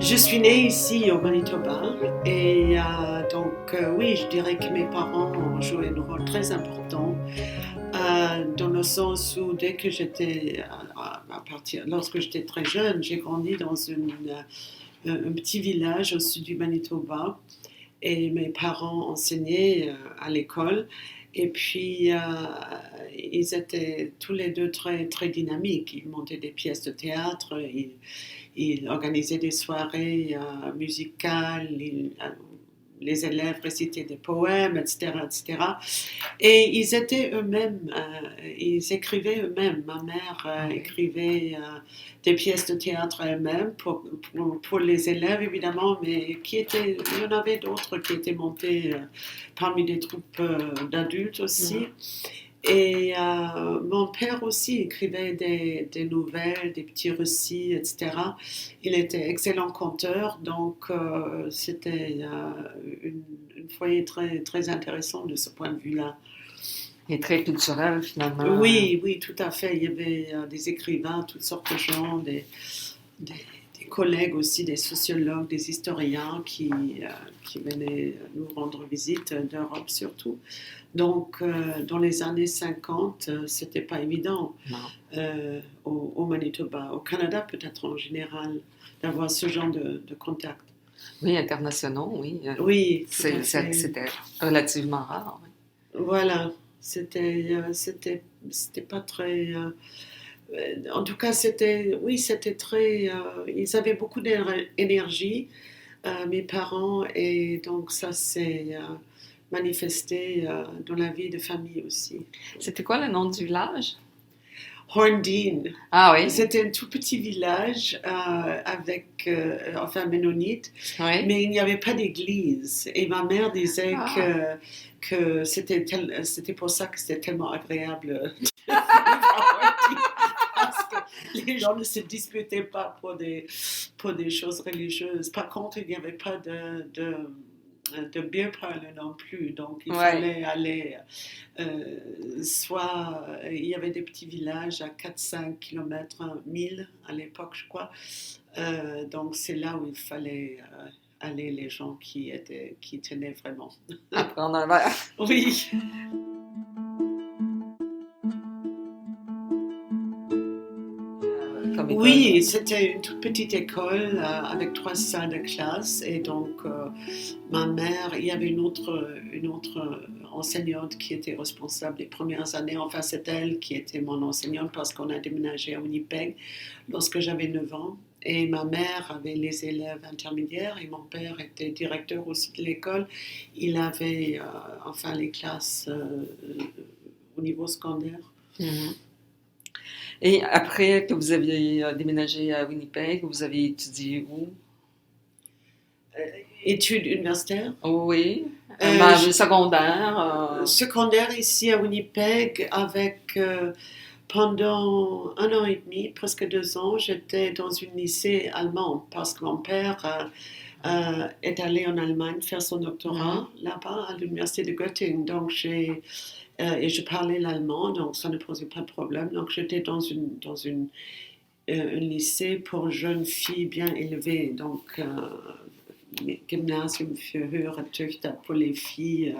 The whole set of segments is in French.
Je suis née ici au Manitoba et oui, je dirais que mes parents ont joué un rôle très important dans le sens où dès que lorsque j'étais très jeune, j'ai grandi dans un petit village au sud du Manitoba et mes parents enseignaient à l'école. Et puis, ils étaient tous les deux très, très dynamiques. Ils montaient des pièces de théâtre, ils organisaient des soirées musicales, les élèves récitaient des poèmes, etc., etc. Et ils étaient eux-mêmes, ils écrivaient eux-mêmes. Ma mère écrivait des pièces de théâtre elle-même pour les élèves, évidemment, mais il y en avait d'autres qui étaient montées parmi des troupes d'adultes aussi. Et mon père aussi écrivait des nouvelles, des petits récits, etc. Il était excellent conteur, donc c'était une foyer très, très intéressant de ce point de vue-là. Et très culturel, finalement. Oui, oui, tout à fait. Il y avait des écrivains, toutes sortes de gens, des, des collègues aussi, des sociologues, des historiens qui venaient nous rendre visite d'Europe surtout. Donc, dans les années 50, c'était pas évident au Manitoba, au Canada peut-être en général, d'avoir ce genre de contact. Oui, internationaux, oui. Oui, c'était relativement rare. Oui. Voilà, c'était pas très. En tout cas, c'était très. Ils avaient beaucoup d'énergie, mes parents, et donc ça s'est manifesté dans la vie de famille aussi. C'était quoi le nom du village? Horndean. Ah oui. C'était un tout petit village enfin ménonite, Oui. mais il n'y avait pas d'église. Et ma mère disait que c'était pour ça que c'était tellement agréable de vivre à Horndean, parce que les gens ne se disputaient pas pour des choses religieuses. Par contre, il n'y avait pas de beer parlor non plus, donc il fallait aller soit il y avait des petits villages à 4-5 km, 1000 à l'époque je crois, donc c'est là où il fallait aller, les gens qui tenaient vraiment à prendre un verre. Oui. Oui, c'était une toute petite école avec 3 salles de classe, et donc ma mère, il y avait une autre enseignante qui était responsable des premières années. Enfin, c'est elle qui était mon enseignante parce qu'on a déménagé à Winnipeg lorsque j'avais 9 ans. Et ma mère avait les élèves intermédiaires et mon père était directeur aussi de l'école. Il avait les classes au niveau secondaire. Mm-hmm. Et après que vous aviez déménagé à Winnipeg, vous avez étudié où? Études universitaires? Oui. Secondaire? Secondaire ici à Winnipeg avec... pendant 1 an et demi, presque 2 ans, j'étais dans un lycée allemand parce que mon père est allé en Allemagne faire son doctorat là-bas à l'université de Göttingen. Donc et je parlais l'allemand, donc ça ne posait pas de problème. Donc j'étais dans un lycée pour jeunes filles bien élevées, donc Gymnasium für höhere Töchter pour les filles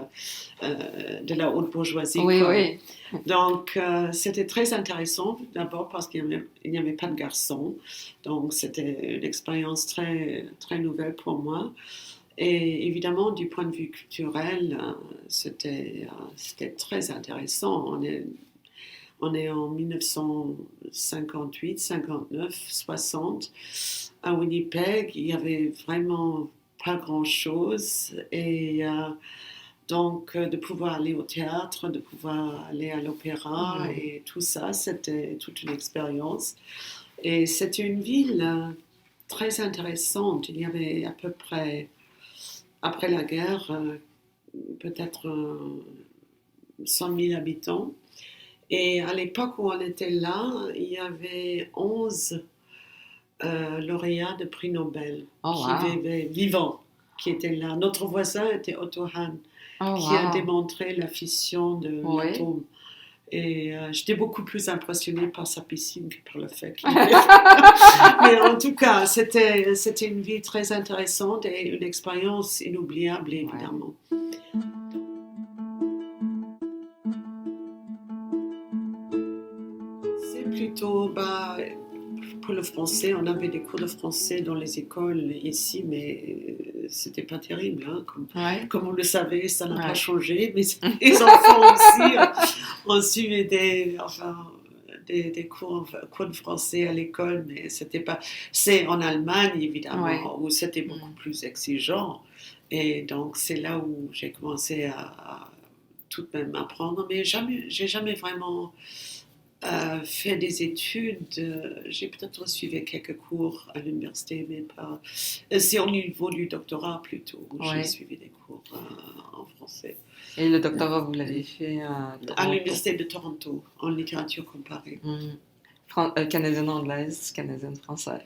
de la haute bourgeoisie. Oui, quoi. Oui. Donc, c'était très intéressant, d'abord parce qu'il n'y avait pas de garçons. Donc, c'était une expérience très, très nouvelle pour moi. Et évidemment, du point de vue culturel, c'était très intéressant. On est en 1958, 59, 60. À Winnipeg, il n'y avait vraiment pas grand-chose. Et donc, de pouvoir aller au théâtre, de pouvoir aller à l'opéra et tout ça, c'était toute une expérience. Et c'était une ville très intéressante. Il y avait à peu près, après la guerre, peut-être 100 000 habitants. Et à l'époque où on était là, il y avait 11 lauréats de prix Nobel qui vivaient vivants, qui étaient là. Notre voisin était Otto Hahn, qui a démontré la fission de l'atome. Et j'étais beaucoup plus impressionnée par sa piscine que par le fait qu'il avait... Mais en tout cas, c'était une vie très intéressante et une expérience inoubliable, évidemment. C'est plutôt, pour le français, on avait des cours de français dans les écoles ici, mais c'était pas terrible, hein, comme vous le savez, ça n'a pas changé. Mais les enfants aussi ont suivi des cours de français à l'école, mais c'était pas. C'est en Allemagne, évidemment, où c'était beaucoup plus exigeant. Et donc, c'est là où j'ai commencé à tout de même apprendre. Mais j'ai jamais vraiment fait des études. J'ai peut-être suivi quelques cours à l'université, mais pas. C'est au niveau du doctorat plutôt. J'ai suivi des cours en français. Et le doctorat, vous l'avez fait à l'université de Toronto, en littérature comparée. Canadienne-anglaise, canadienne-française?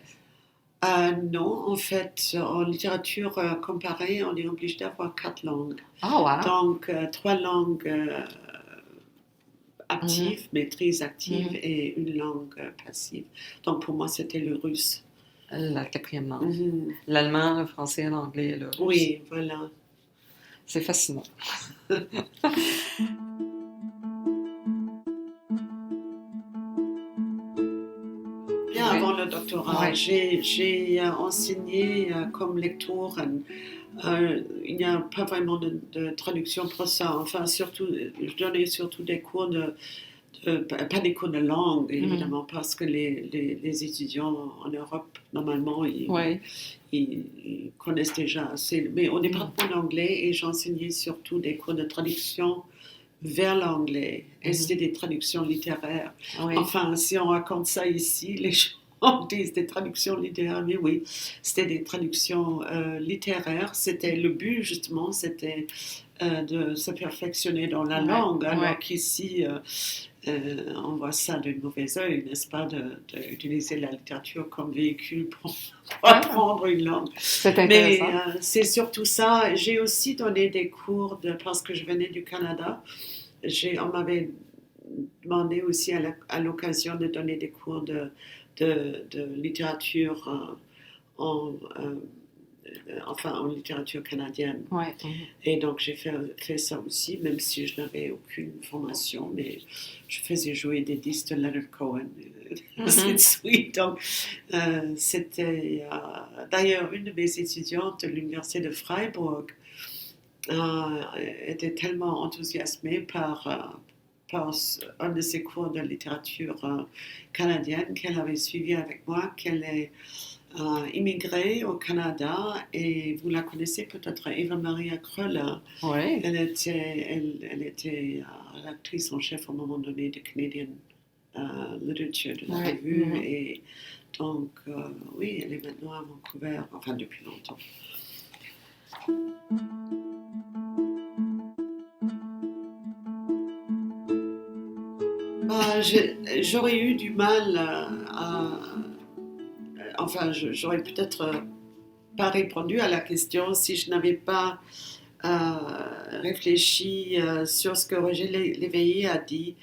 Non, en fait, en littérature comparée, on est obligé d'avoir 4 langues. Oh, wow. Donc, 3 langues active, maîtrise active et une langue passive. Donc pour moi, c'était le russe. La 4e langue. L'allemand, le français, l'anglais et le russe. Oui, voilà. C'est fascinant. Bien avant le doctorat, j'ai enseigné comme lecteur. Il n'y a pas vraiment de traduction pour ça. Enfin, surtout, je donnais surtout des cours pas des cours de langue, évidemment, parce que les étudiants en Europe, normalement, ils connaissent déjà assez. Mais au départ, pour l'anglais, et j'enseignais surtout des cours de traduction vers l'anglais. Et c'était des traductions littéraires. Enfin, si on raconte ça ici, les gens disent des traductions littéraires, mais oui, c'était des traductions littéraires. C'était le but, justement, c'était de se perfectionner dans la langue, alors qu'ici, on voit ça d'un mauvais œil, n'est-ce pas, d'utiliser la littérature comme véhicule pour apprendre une langue. C'est intéressant. Mais c'est surtout ça. J'ai aussi donné des cours, parce que je venais du Canada. On m'avait demandé aussi à l'occasion de donner des cours de littérature en littérature canadienne. Et donc, j'ai fait ça aussi, même si je n'avais aucune formation, mais je faisais jouer des disques de Leonard Cohen, ainsi de suite. Donc, c'était... d'ailleurs, une de mes étudiantes de l'université de Freiburg était tellement enthousiasmée par un de ses cours de littérature canadienne qu'elle avait suivi avec moi, qu'elle est immigrée au Canada, et vous la connaissez peut-être, Eva-Maria Kröller. Elle était l'actrice en chef au moment donné de Canadian Literature de la revue, et donc oui, elle est maintenant à Vancouver, enfin depuis longtemps. J'aurais eu du mal enfin, j'aurais peut-être pas répondu à la question si je n'avais pas réfléchi sur ce que Roger Léveillé a dit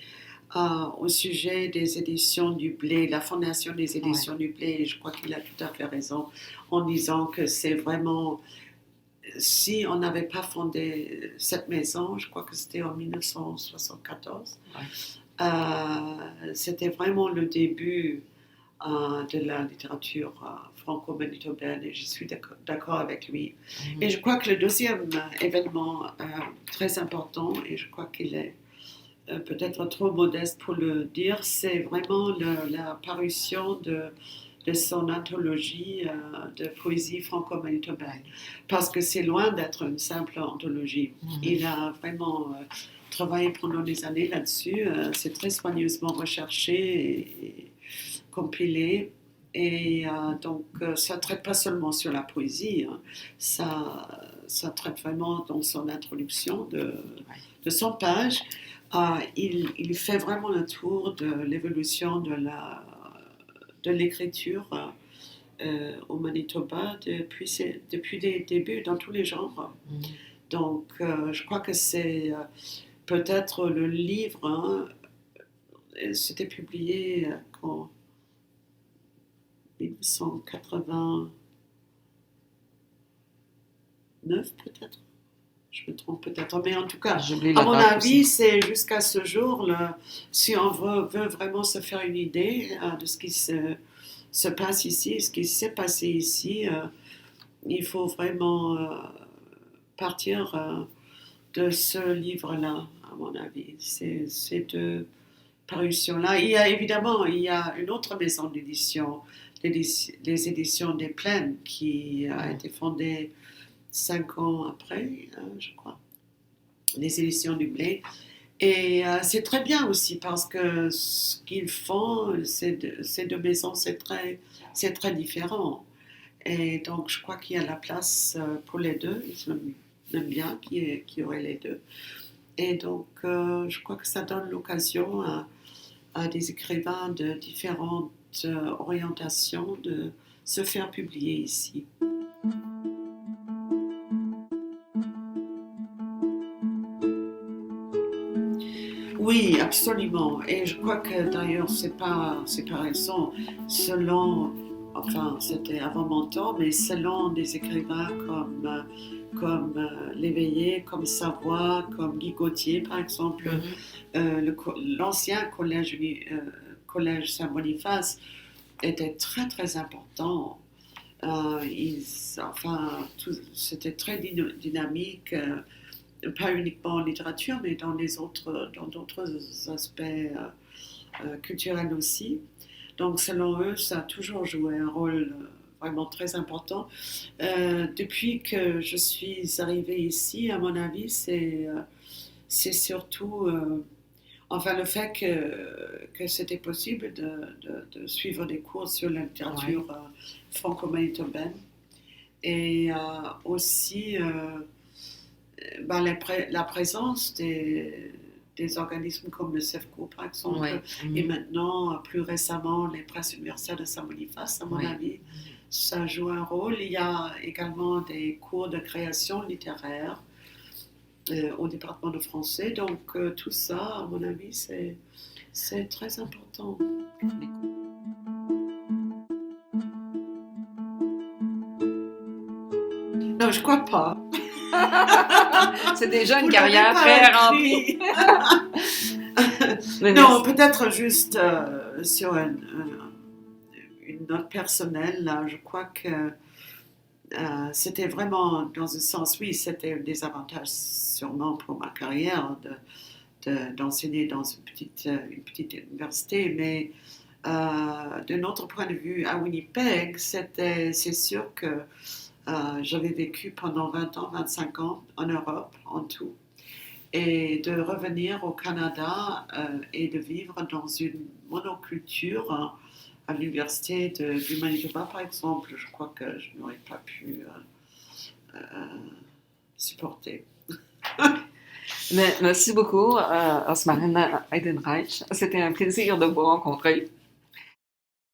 au sujet des éditions du Blé, la fondation des éditions du Blé. Et je crois qu'il a tout à fait raison en disant que c'est vraiment... Si on n'avait pas fondé cette maison, je crois que c'était en 1974, c'était vraiment le début de la littérature franco-manitobaine, et je suis d'accord avec lui. Et je crois que le deuxième événement très important, et je crois qu'il est peut-être trop modeste pour le dire, c'est vraiment la parution de son anthologie de poésie franco-manitobaine, parce que c'est loin d'être une simple anthologie. Il a vraiment travaillé pendant des années là-dessus, c'est très soigneusement recherché et compilé, et donc ça ne traite pas seulement sur la poésie, hein. Ça traite vraiment dans son introduction de 100 pages. Il fait vraiment le tour de l'évolution de l'écriture au Manitoba depuis les débuts, dans tous les genres. Donc je crois que c'est peut-être le livre c'était publié en 1989 peut-être. Je me trompe peut-être, mais en tout cas, J'oublie à la mon date avis, aussi. c'est jusqu'à ce jour, si on veut vraiment se faire une idée de ce qui se passe ici, ce qui s'est passé ici, il faut vraiment partir de ce livre-là, à mon avis, ces deux parutions-là. Il y a une autre maison d'édition, les éditions des Plaines, qui a été fondée 5 ans après, je crois, les éditions du Blé. Et c'est très bien aussi parce que ce qu'ils font, ces deux maisons, c'est très différent. Et donc, je crois qu'il y a la place pour les deux. J'aime bien qu'il y aurait les deux. Et donc, je crois que ça donne l'occasion à des écrivains de différentes orientations de se faire publier ici. Oui, absolument. Et je crois que d'ailleurs, c'est pas récent. Selon, enfin, c'était avant mon temps, mais selon des écrivains comme Léveillé, comme Savoie, comme Guy Gauthier, par exemple, Mhm. l'ancien collège Saint-Boniface était très, très important. Enfin, c'était très dynamique. Pas uniquement en littérature, mais dans d'autres aspects culturels aussi. Donc, selon eux, ça a toujours joué un rôle vraiment très important. Depuis que je suis arrivée ici, à mon avis, c'est surtout enfin, le fait que c'était possible de suivre des cours sur la Ouais. littérature franco-manitobaine et aussi ben, la présence des organismes comme le CEFCO, par exemple, Ouais. et Mhm. maintenant, plus récemment, les presses universitaires de Saint-Boniface, à mon Ouais. avis, ça joue un rôle. Il y a également des cours de création littéraire au département de français. Donc, tout ça, à mon avis, c'est très important. Non, je crois pas. C'est déjà une Vous l'avez carrière pas très remplie. écrit. Mais Non, merci. peut-être juste sur une note personnelle. Là, je crois que c'était vraiment, dans un sens, oui, c'était des avantages sûrement pour ma carrière d'enseigner dans une petite université, mais de notre point de vue à Winnipeg, c'est sûr que j'avais vécu pendant 20 ans, 25 ans en Europe en tout. Et de revenir au Canada et de vivre dans une monoculture à l'université du Manitoba, par exemple, je crois que je n'aurais pas pu supporter. Mais merci beaucoup, Osmarina Heidenreich. C'était un plaisir de vous rencontrer.